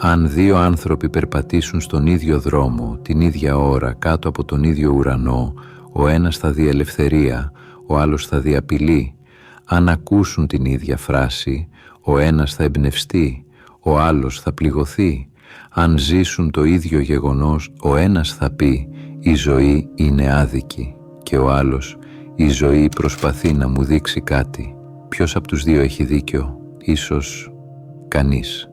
Αν δύο άνθρωποι περπατήσουν στον ίδιο δρόμο, την ίδια ώρα, κάτω από τον ίδιο ουρανό, ο ένας θα δει ελευθερία, ο άλλος θα δει απειλή. Αν ακούσουν την ίδια φράση, ο ένας θα εμπνευστεί, ο άλλος θα πληγωθεί. Αν ζήσουν το ίδιο γεγονός, ο ένας θα πει «Η ζωή είναι άδικη» και ο άλλος «Η ζωή προσπαθεί να μου δείξει κάτι». Ποιος από τους δύο έχει δίκιο? Ίσως κανείς.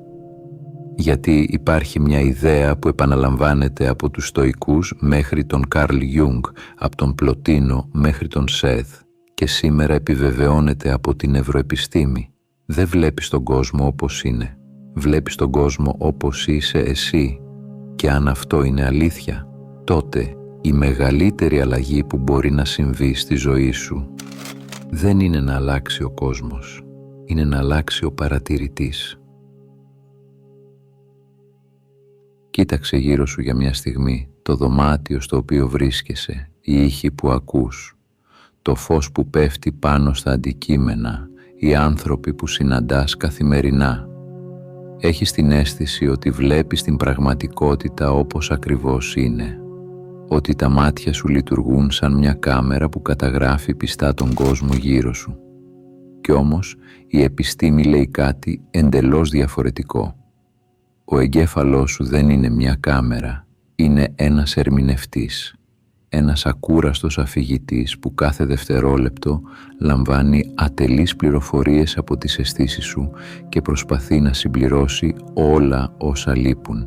Γιατί υπάρχει μια ιδέα που επαναλαμβάνεται από τους Στοικούς μέχρι τον Καρλ Γιούγκ, από τον Πλωτίνο μέχρι τον Σέθ και σήμερα επιβεβαιώνεται από την ευρωεπιστήμη. Δεν βλέπεις τον κόσμο όπως είναι. Βλέπεις τον κόσμο όπως είσαι εσύ. Και αν αυτό είναι αλήθεια, τότε η μεγαλύτερη αλλαγή που μπορεί να συμβεί στη ζωή σου δεν είναι να αλλάξει ο κόσμος, είναι να αλλάξει ο παρατηρητής. Κοίταξε γύρω σου για μια στιγμή το δωμάτιο στο οποίο βρίσκεσαι, οι ήχοι που ακούς, το φως που πέφτει πάνω στα αντικείμενα, οι άνθρωποι που συναντάς καθημερινά. Έχεις την αίσθηση ότι βλέπεις την πραγματικότητα όπως ακριβώς είναι, ότι τα μάτια σου λειτουργούν σαν μια κάμερα που καταγράφει πιστά τον κόσμο γύρω σου. Κι όμως η επιστήμη λέει κάτι εντελώς διαφορετικό. Ο εγκέφαλός σου δεν είναι μια κάμερα, είναι ένας ερμηνευτής, ένας ακούραστος αφηγητής που κάθε δευτερόλεπτο λαμβάνει ατελείς πληροφορίες από τις αισθήσεις σου και προσπαθεί να συμπληρώσει όλα όσα λείπουν.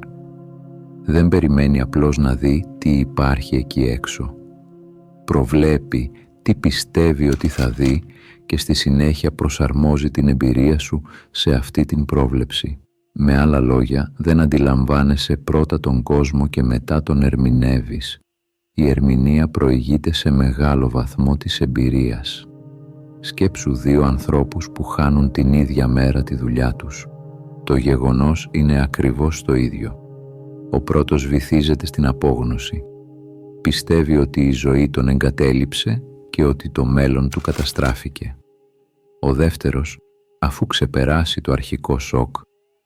Δεν περιμένει απλώς να δει τι υπάρχει εκεί έξω. Προβλέπει τι πιστεύει ότι θα δει και στη συνέχεια προσαρμόζει την εμπειρία σου σε αυτή την πρόβλεψη. Με άλλα λόγια, δεν αντιλαμβάνεσαι πρώτα τον κόσμο και μετά τον ερμηνεύεις. Η ερμηνεία προηγείται σε μεγάλο βαθμό της εμπειρίας. Σκέψου δύο ανθρώπους που χάνουν την ίδια μέρα τη δουλειά τους. Το γεγονός είναι ακριβώς το ίδιο. Ο πρώτος βυθίζεται στην απόγνωση. Πιστεύει ότι η ζωή τον εγκατέλειψε και ότι το μέλλον του καταστράφηκε. Ο δεύτερος, αφού ξεπεράσει το αρχικό σοκ,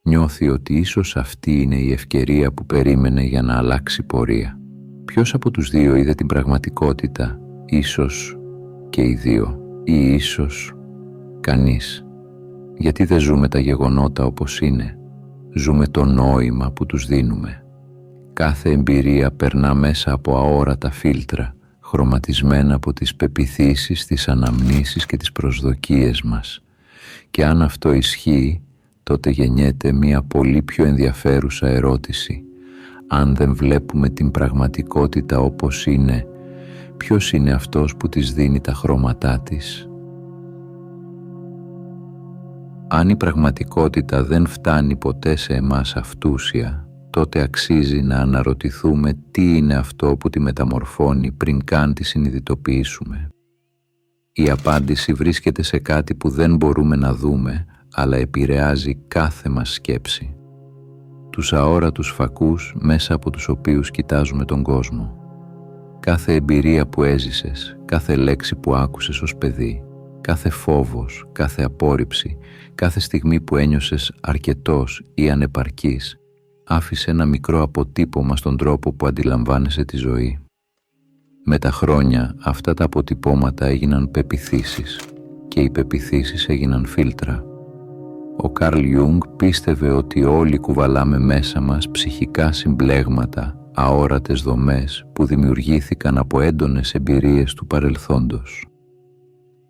νιώθει ότι ίσως αυτή είναι η ευκαιρία που περίμενε για να αλλάξει πορεία. Ποιος από τους δύο είδε την πραγματικότητα? Ίσως και οι δύο, ή ίσως κανείς. Γιατί δεν ζούμε τα γεγονότα όπως είναι? Ζούμε το νόημα που τους δίνουμε. Κάθε εμπειρία περνά μέσα από αόρατα φίλτρα, χρωματισμένα από τις πεποιθήσεις, τις αναμνήσεις και τις προσδοκίες μας. Και αν αυτό ισχύει, τότε γεννιέται μια πολύ πιο ενδιαφέρουσα ερώτηση. Αν δεν βλέπουμε την πραγματικότητα όπως είναι, ποιος είναι αυτός που της δίνει τα χρώματά της? Αν η πραγματικότητα δεν φτάνει ποτέ σε εμάς αυτούσια, τότε αξίζει να αναρωτηθούμε τι είναι αυτό που τη μεταμορφώνει πριν καν τη συνειδητοποιήσουμε. Η απάντηση βρίσκεται σε κάτι που δεν μπορούμε να δούμε, αλλά επηρεάζει κάθε μας σκέψη. Τους αόρατους φακούς μέσα από τους οποίους κοιτάζουμε τον κόσμο. Κάθε εμπειρία που έζησες, κάθε λέξη που άκουσες ως παιδί, κάθε φόβος, κάθε απόρριψη, κάθε στιγμή που ένιωσες αρκετός ή ανεπαρκής, άφησε ένα μικρό αποτύπωμα στον τρόπο που αντιλαμβάνεσαι τη ζωή. Με τα χρόνια αυτά τα αποτυπώματα έγιναν πεποιθήσεις και οι πεποιθήσεις έγιναν φίλτρα. Ο Καρλ Γιούγκ πίστευε ότι όλοι κουβαλάμε μέσα μας ψυχικά συμπλέγματα, αόρατες δομές που δημιουργήθηκαν από έντονες εμπειρίες του παρελθόντος.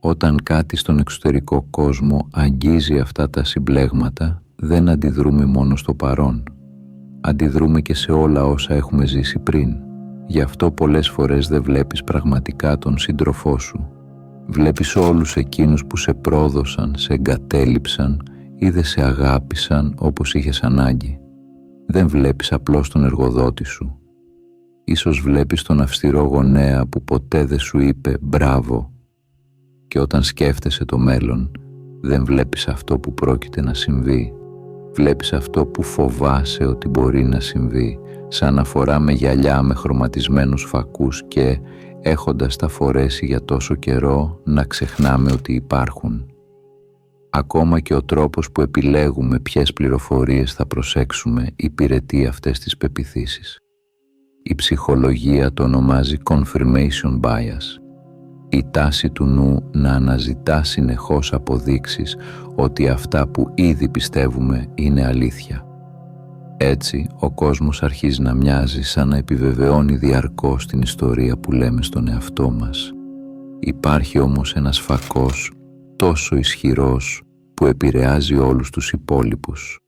Όταν κάτι στον εξωτερικό κόσμο αγγίζει αυτά τα συμπλέγματα, δεν αντιδρούμε μόνο στο παρόν. Αντιδρούμε και σε όλα όσα έχουμε ζήσει πριν. Γι' αυτό πολλές φορές δεν βλέπεις πραγματικά τον σύντροφό σου. Βλέπεις όλους εκείνους που σε πρόδωσαν, σε εγκατέλειψαν ή δεν σε αγάπησαν όπως είχες ανάγκη. Δεν βλέπεις απλώς τον εργοδότη σου. Ίσως βλέπεις τον αυστηρό γονέα που ποτέ δεν σου είπε «μπράβο». Και όταν σκέφτεσαι το μέλλον, δεν βλέπεις αυτό που πρόκειται να συμβεί. Βλέπεις αυτό που φοβάσαι ότι μπορεί να συμβεί, σαν να φοράμε γυαλιά με χρωματισμένους φακούς και, έχοντας τα φορέσει για τόσο καιρό, να ξεχνάμε ότι υπάρχουν. Ακόμα και ο τρόπος που επιλέγουμε ποιες πληροφορίες θα προσέξουμε υπηρετεί αυτές τις πεποιθήσεις. Η ψυχολογία το ονομάζει confirmation bias, η τάση του νου να αναζητά συνεχώς αποδείξεις ότι αυτά που ήδη πιστεύουμε είναι αλήθεια. Έτσι, ο κόσμος αρχίζει να μοιάζει σαν να επιβεβαιώνει διαρκώς την ιστορία που λέμε στον εαυτό μας. Υπάρχει όμως ένας φακός τόσο ισχυρός που επηρεάζει όλους τους υπόλοιπους.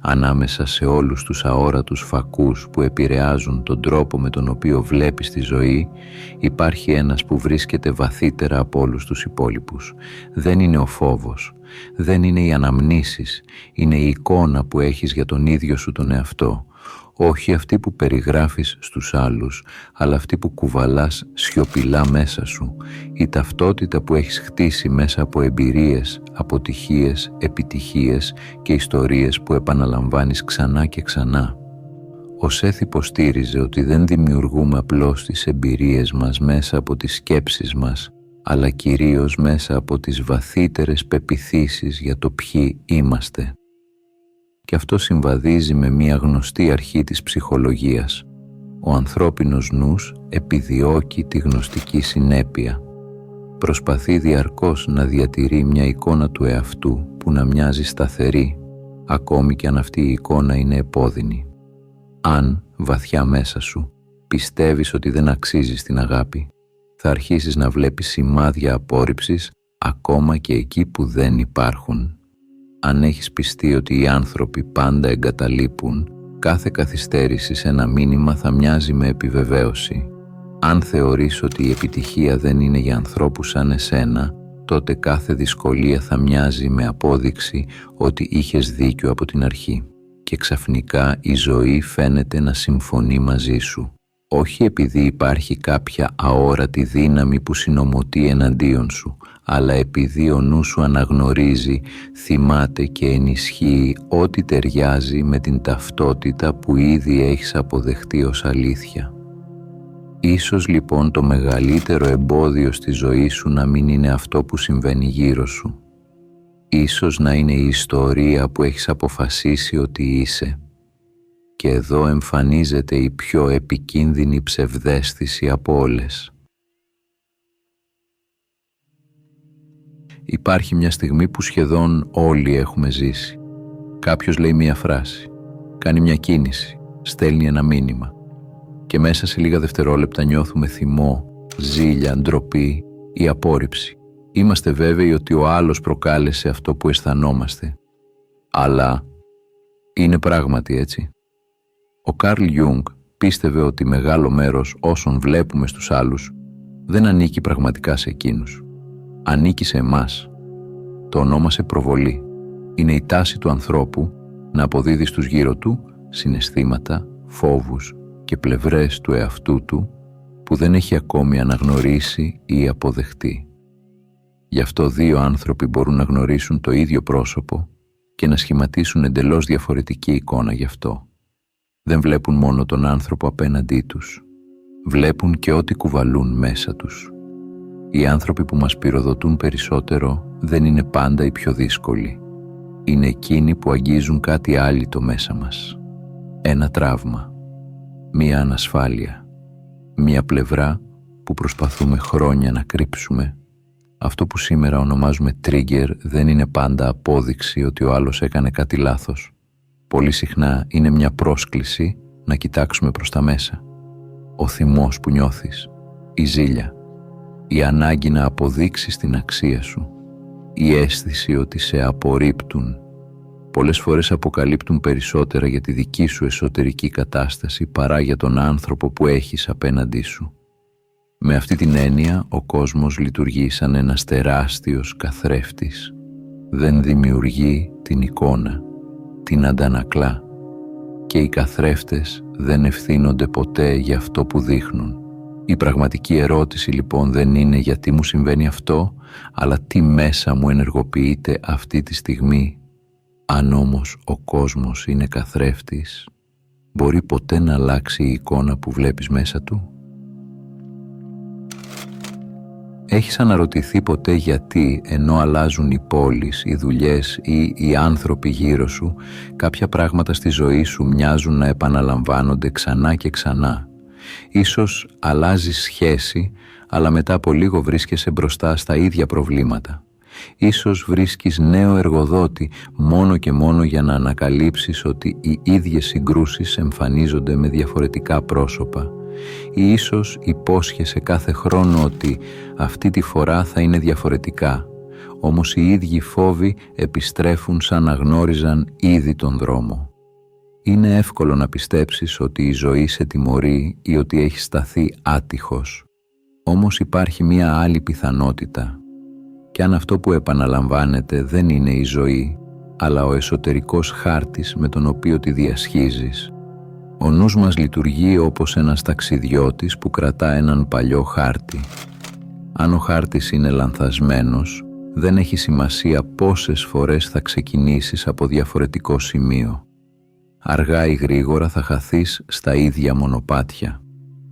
Ανάμεσα σε όλους τους αόρατους φακούς που επηρεάζουν τον τρόπο με τον οποίο βλέπεις τη ζωή, υπάρχει ένας που βρίσκεται βαθύτερα από όλους τους υπόλοιπους. Δεν είναι ο φόβος, δεν είναι οι αναμνήσεις, είναι η εικόνα που έχεις για τον ίδιο σου τον εαυτό. Όχι αυτή που περιγράφεις στους άλλους, αλλά αυτή που κουβαλάς σιωπηλά μέσα σου, η ταυτότητα που έχεις χτίσει μέσα από εμπειρίες, αποτυχίες, επιτυχίες και ιστορίες που επαναλαμβάνεις ξανά και ξανά. Ο Σεθ υποστήριζε ότι δεν δημιουργούμε απλώς τις εμπειρίες μας μέσα από τις σκέψεις μας, αλλά κυρίως μέσα από τις βαθύτερες πεποιθήσεις για το ποιοι είμαστε. Και αυτό συμβαδίζει με μια γνωστή αρχή της ψυχολογίας. Ο ανθρώπινος νους επιδιώκει τη γνωστική συνέπεια. Προσπαθεί διαρκώς να διατηρεί μια εικόνα του εαυτού που να μοιάζει σταθερή, ακόμη και αν αυτή η εικόνα είναι επώδυνη. Αν, βαθιά μέσα σου, πιστεύεις ότι δεν αξίζεις την αγάπη, θα αρχίσεις να βλέπεις σημάδια απόρριψης ακόμα και εκεί που δεν υπάρχουν. Αν έχεις πιστεί ότι οι άνθρωποι πάντα εγκαταλείπουν, κάθε καθυστέρηση σε ένα μήνυμα θα μοιάζει με επιβεβαίωση. Αν θεωρείς ότι η επιτυχία δεν είναι για ανθρώπους σαν εσένα, τότε κάθε δυσκολία θα μοιάζει με απόδειξη ότι είχες δίκιο από την αρχή. Και ξαφνικά η ζωή φαίνεται να συμφωνεί μαζί σου. Όχι επειδή υπάρχει κάποια αόρατη δύναμη που συνομωτεί εναντίον σου, αλλά επειδή ο νους σου αναγνωρίζει, θυμάται και ενισχύει ό,τι ταιριάζει με την ταυτότητα που ήδη έχεις αποδεχτεί ως αλήθεια. Ίσως λοιπόν το μεγαλύτερο εμπόδιο στη ζωή σου να μην είναι αυτό που συμβαίνει γύρω σου. Ίσως να είναι η ιστορία που έχεις αποφασίσει ότι είσαι. Και εδώ εμφανίζεται η πιο επικίνδυνη ψευδαίσθηση από όλες. Υπάρχει μια στιγμή που σχεδόν όλοι έχουμε ζήσει. Κάποιος λέει μια φράση, κάνει μια κίνηση, στέλνει ένα μήνυμα και μέσα σε λίγα δευτερόλεπτα νιώθουμε θυμό, ζήλια, ντροπή ή απόρριψη. Είμαστε βέβαιοι ότι ο άλλος προκάλεσε αυτό που αισθανόμαστε. Αλλά είναι πράγματι έτσι? Ο Καρλ Γιούγκ πίστευε ότι μεγάλο μέρος όσων βλέπουμε στους άλλους δεν ανήκει πραγματικά σε εκείνους. Ανήκει σε εμάς. Το ονόμασε προβολή. Είναι η τάση του ανθρώπου να αποδίδει στους γύρω του συναισθήματα, φόβους και πλευρές του εαυτού του που δεν έχει ακόμη αναγνωρίσει ή αποδεχτεί. Γι' αυτό δύο άνθρωποι μπορούν να γνωρίσουν το ίδιο πρόσωπο και να σχηματίσουν εντελώς διαφορετική εικόνα γι' αυτό. Δεν βλέπουν μόνο τον άνθρωπο απέναντί τους. Βλέπουν και ό,τι κουβαλούν μέσα τους. Οι άνθρωποι που μας πυροδοτούν περισσότερο δεν είναι πάντα οι πιο δύσκολοι. Είναι εκείνοι που αγγίζουν κάτι άλυτο μέσα μας. Ένα τραύμα, μία ανασφάλεια, μία πλευρά που προσπαθούμε χρόνια να κρύψουμε. Αυτό που σήμερα ονομάζουμε trigger δεν είναι πάντα απόδειξη ότι ο άλλος έκανε κάτι λάθος. Πολύ συχνά είναι μια πρόσκληση να κοιτάξουμε προς τα μέσα. Ο θυμός που νιώθεις, η ζήλια, η ανάγκη να αποδείξεις την αξία σου, η αίσθηση ότι σε απορρίπτουν, πολλές φορές αποκαλύπτουν περισσότερα για τη δική σου εσωτερική κατάσταση παρά για τον άνθρωπο που έχεις απέναντί σου. Με αυτή την έννοια, ο κόσμος λειτουργεί σαν ένας τεράστιος καθρέφτης. Δεν δημιουργεί την εικόνα, την αντανακλά και οι καθρέφτες δεν ευθύνονται ποτέ για αυτό που δείχνουν. Η πραγματική ερώτηση λοιπόν δεν είναι γιατί μου συμβαίνει αυτό, αλλά τι μέσα μου ενεργοποιείται αυτή τη στιγμή. Αν όμως ο κόσμος είναι καθρέφτης, μπορεί ποτέ να αλλάξει η εικόνα που βλέπεις μέσα του? Έχεις αναρωτηθεί ποτέ γιατί, ενώ αλλάζουν οι πόλεις, οι δουλειές ή οι άνθρωποι γύρω σου, κάποια πράγματα στη ζωή σου μοιάζουν να επαναλαμβάνονται ξανά και ξανά? Ίσως αλλάζεις σχέση, αλλά μετά από λίγο βρίσκεσαι μπροστά στα ίδια προβλήματα. Ίσως βρίσκεις νέο εργοδότη μόνο και μόνο για να ανακαλύψεις ότι οι ίδιες συγκρούσεις εμφανίζονται με διαφορετικά πρόσωπα. Ή ίσως υπόσχεσαι κάθε χρόνο ότι αυτή τη φορά θα είναι διαφορετικά, όμως οι ίδιοι φόβοι επιστρέφουν σαν να γνώριζαν ήδη τον δρόμο. Είναι εύκολο να πιστέψεις ότι η ζωή σε τιμωρεί ή ότι έχεις σταθεί άτυχος. Όμως υπάρχει μία άλλη πιθανότητα. Κι αν αυτό που επαναλαμβάνεται δεν είναι η ζωή, αλλά ο εσωτερικός χάρτης με τον οποίο τη διασχίζεις. Ο νους μας λειτουργεί όπως ένας ταξιδιώτης που κρατά έναν παλιό χάρτη. Αν ο χάρτης είναι λανθασμένος, δεν έχει σημασία πόσες φορές θα ξεκινήσεις από διαφορετικό σημείο. Αργά ή γρήγορα θα χαθείς στα ίδια μονοπάτια.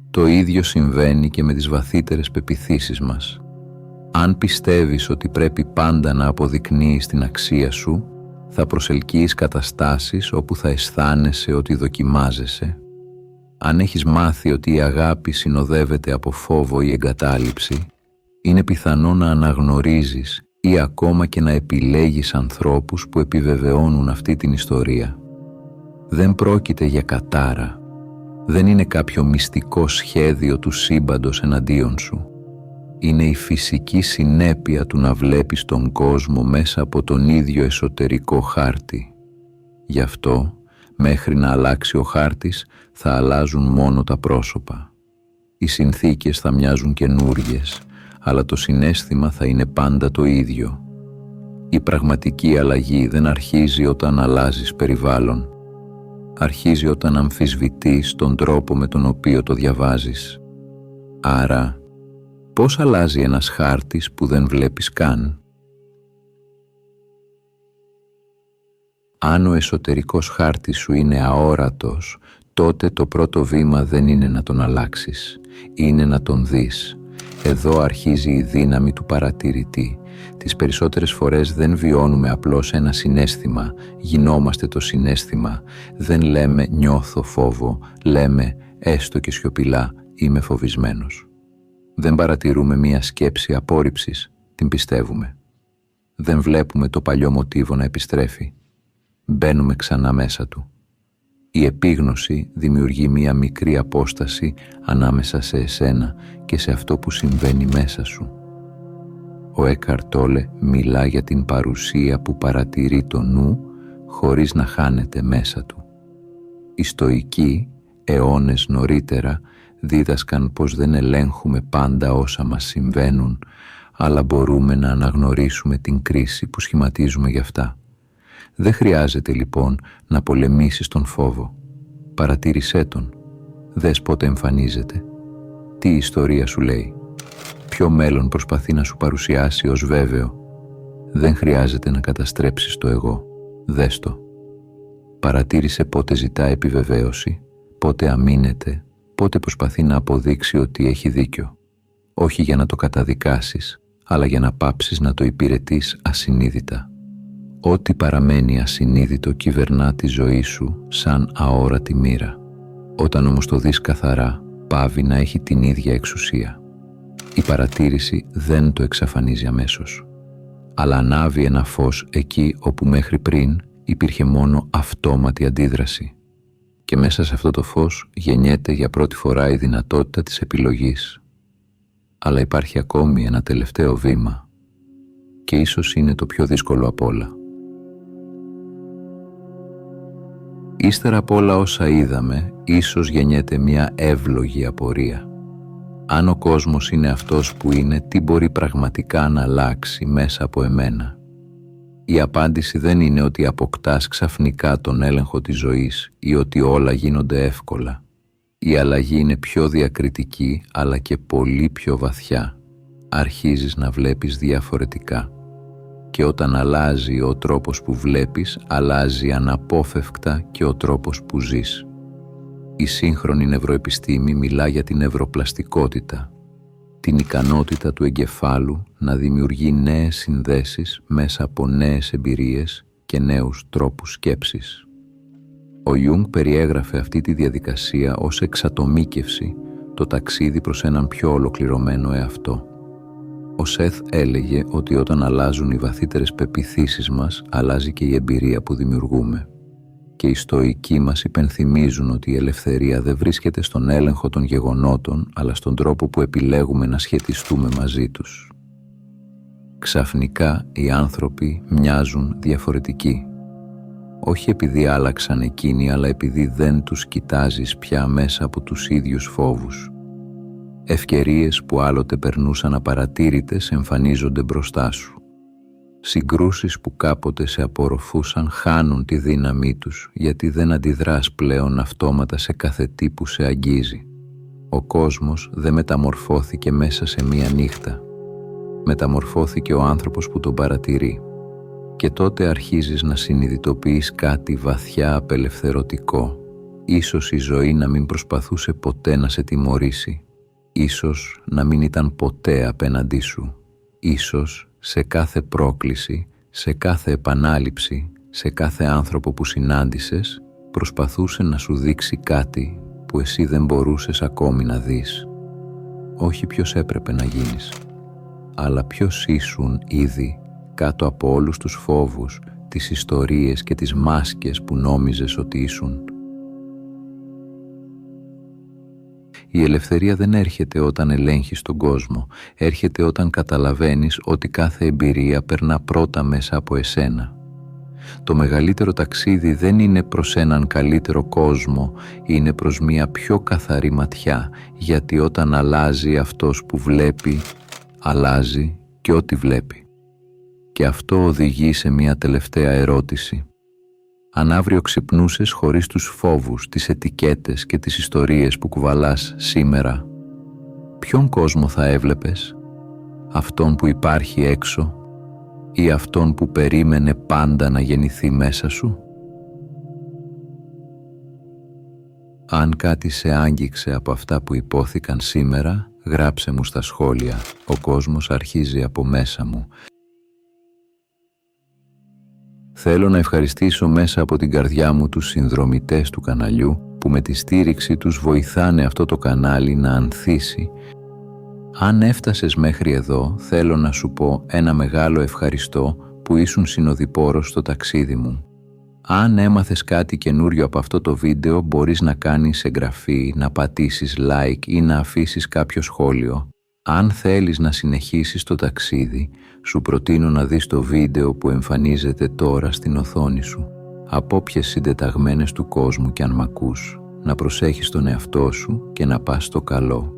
Το ίδιο συμβαίνει και με τις βαθύτερες πεποιθήσεις μας. Αν πιστεύεις ότι πρέπει πάντα να αποδεικνύεις την αξία σου, θα προσελκύεις καταστάσεις όπου θα αισθάνεσαι ότι δοκιμάζεσαι. Αν έχεις μάθει ότι η αγάπη συνοδεύεται από φόβο ή εγκατάλειψη, είναι πιθανό να αναγνωρίζεις ή ακόμα και να επιλέγεις ανθρώπους που επιβεβαιώνουν αυτή την ιστορία. Δεν πρόκειται για κατάρα. Δεν είναι κάποιο μυστικό σχέδιο του σύμπαντος εναντίον σου. Είναι η φυσική συνέπεια του να βλέπεις τον κόσμο μέσα από τον ίδιο εσωτερικό χάρτη. Γι' αυτό, μέχρι να αλλάξει ο χάρτης, θα αλλάζουν μόνο τα πρόσωπα. Οι συνθήκες θα μοιάζουν καινούριες, αλλά το συναίσθημα θα είναι πάντα το ίδιο. Η πραγματική αλλαγή δεν αρχίζει όταν αλλάζεις περιβάλλον. Αρχίζει όταν αμφισβητείς τον τρόπο με τον οποίο το διαβάζεις. Άρα, πώς αλλάζει ένας χάρτης που δεν βλέπεις καν? Αν ο εσωτερικός χάρτης σου είναι αόρατος, τότε το πρώτο βήμα δεν είναι να τον αλλάξεις, είναι να τον δεις. Εδώ αρχίζει η δύναμη του παρατηρητή. Τις περισσότερες φορές δεν βιώνουμε απλώς ένα συναίσθημα, γινόμαστε το συναίσθημα. Δεν λέμε νιώθω φόβο, λέμε έστω και σιωπηλά είμαι φοβισμένος. Δεν παρατηρούμε μία σκέψη απόρριψης, την πιστεύουμε. Δεν βλέπουμε το παλιό μοτίβο να επιστρέφει. Μπαίνουμε ξανά μέσα του. Η επίγνωση δημιουργεί μία μικρή απόσταση ανάμεσα σε εσένα και σε αυτό που συμβαίνει μέσα σου. Ο Έκχαρτ Τόλε μιλά για την παρουσία που παρατηρεί το νου χωρίς να χάνεται μέσα του. Οι Στοικοί, αιώνες νωρίτερα, δίδασκαν πως δεν ελέγχουμε πάντα όσα μας συμβαίνουν, αλλά μπορούμε να αναγνωρίσουμε την κρίση που σχηματίζουμε γι' αυτά. Δεν χρειάζεται λοιπόν να πολεμήσεις τον φόβο. Παρατήρησέ τον. Δες πότε εμφανίζεται. Τι η ιστορία σου λέει. Ποιο μέλλον προσπαθεί να σου παρουσιάσει ως βέβαιο. Δεν χρειάζεται να καταστρέψεις το εγώ. Δες το. Παρατήρησε πότε ζητά επιβεβαίωση, πότε αμήνεται, πότε προσπαθεί να αποδείξει ότι έχει δίκιο. Όχι για να το καταδικάσεις, αλλά για να πάψεις να το υπηρετείς ασυνείδητα. Ό,τι παραμένει ασυνείδητο κυβερνά τη ζωή σου σαν αόρατη μοίρα. Όταν όμως το δεις καθαρά, πάβει να έχει την ίδια εξουσία. Η παρατήρηση δεν το εξαφανίζει αμέσως, αλλά ανάβει ένα φως εκεί όπου μέχρι πριν υπήρχε μόνο αυτόματη αντίδραση. Και μέσα σε αυτό το φως γεννιέται για πρώτη φορά η δυνατότητα της επιλογής. Αλλά υπάρχει ακόμη ένα τελευταίο βήμα και ίσως είναι το πιο δύσκολο απ' όλα. Ύστερα από όλα όσα είδαμε, ίσως γεννιέται μια εύλογη απορία. Αν ο κόσμος είναι αυτός που είναι, τι μπορεί πραγματικά να αλλάξει μέσα από εμένα? Η απάντηση δεν είναι ότι αποκτάς ξαφνικά τον έλεγχο της ζωής ή ότι όλα γίνονται εύκολα. Η αλλαγή είναι πιο διακριτική, αλλά και πολύ πιο βαθιά. Αρχίζεις να βλέπεις διαφορετικά. Και όταν αλλάζει ο τρόπος που βλέπεις, αλλάζει αναπόφευκτα και ο τρόπος που ζεις. Η σύγχρονη νευροεπιστήμη μιλά για την νευροπλαστικότητα. την ικανότητα του εγκεφάλου να δημιουργεί νέες συνδέσεις μέσα από νέες εμπειρίες και νέους τρόπους σκέψης. Ο Ιούγκ περιέγραφε αυτή τη διαδικασία ως εξατομίκευση, το ταξίδι προς έναν πιο ολοκληρωμένο εαυτό. Ο Σεθ έλεγε ότι όταν αλλάζουν οι βαθύτερες πεποιθήσεις μας, αλλάζει και η εμπειρία που δημιουργούμε. Και οι στοικοί μας υπενθυμίζουν ότι η ελευθερία δεν βρίσκεται στον έλεγχο των γεγονότων, αλλά στον τρόπο που επιλέγουμε να σχετιστούμε μαζί τους. Ξαφνικά οι άνθρωποι μοιάζουν διαφορετικοί. Όχι επειδή άλλαξαν εκείνοι, αλλά επειδή δεν τους κοιτάζεις πια μέσα από τους ίδιους φόβους. Ευκαιρίες που άλλοτε περνούσαν απαρατήρητες εμφανίζονται μπροστά σου. Συγκρούσεις που κάποτε σε απορροφούσαν χάνουν τη δύναμή τους, γιατί δεν αντιδράς πλέον αυτόματα σε κάθε τι που σε αγγίζει. Ο κόσμος δεν μεταμορφώθηκε μέσα σε μία νύχτα. Μεταμορφώθηκε ο άνθρωπος που τον παρατηρεί. Και τότε αρχίζεις να συνειδητοποιείς κάτι βαθιά απελευθερωτικό. Ίσως η ζωή να μην προσπαθούσε ποτέ να σε τιμωρήσει. Ίσως να μην ήταν ποτέ απέναντί σου. Ίσως σε κάθε πρόκληση, σε κάθε επανάληψη, σε κάθε άνθρωπο που συνάντησες, προσπαθούσε να σου δείξει κάτι που εσύ δεν μπορούσες ακόμη να δεις. Όχι ποιος έπρεπε να γίνεις, αλλά ποιος ήσουν ήδη κάτω από όλους τους φόβους, τις ιστορίες και τις μάσκες που νόμιζες ότι ήσουν. Η ελευθερία δεν έρχεται όταν ελέγχεις τον κόσμο, έρχεται όταν καταλαβαίνεις ότι κάθε εμπειρία περνά πρώτα μέσα από εσένα. Το μεγαλύτερο ταξίδι δεν είναι προς έναν καλύτερο κόσμο, είναι προς μια πιο καθαρή ματιά, γιατί όταν αλλάζει αυτός που βλέπει, αλλάζει και ό,τι βλέπει. Και αυτό οδηγεί σε μια τελευταία ερώτηση. Αν αύριο ξυπνούσες χωρίς τους φόβους, τις ετικέτες και τις ιστορίες που κουβαλάς σήμερα, ποιον κόσμο θα έβλεπες? Αυτόν που υπάρχει έξω ή αυτόν που περίμενε πάντα να γεννηθεί μέσα σου? Αν κάτι σε άγγιξε από αυτά που υπόθηκαν σήμερα, γράψε μου στα σχόλια. Ο κόσμος αρχίζει από μέσα μου. Θέλω να ευχαριστήσω μέσα από την καρδιά μου τους συνδρομητές του καναλιού που με τη στήριξη τους βοηθάνε αυτό το κανάλι να ανθίσει. Αν έφτασες μέχρι εδώ, θέλω να σου πω ένα μεγάλο ευχαριστώ που ήσουν συνοδοιπόρος στο ταξίδι μου. Αν έμαθες κάτι καινούριο από αυτό το βίντεο, μπορείς να κάνεις εγγραφή, να πατήσεις like ή να αφήσεις κάποιο σχόλιο. Αν θέλεις να συνεχίσεις το ταξίδι, σου προτείνω να δεις το βίντεο που εμφανίζεται τώρα στην οθόνη σου. Από όποιες συντεταγμένες του κόσμου κι αν μ' ακούς, να προσέχεις τον εαυτό σου και να πας στο καλό.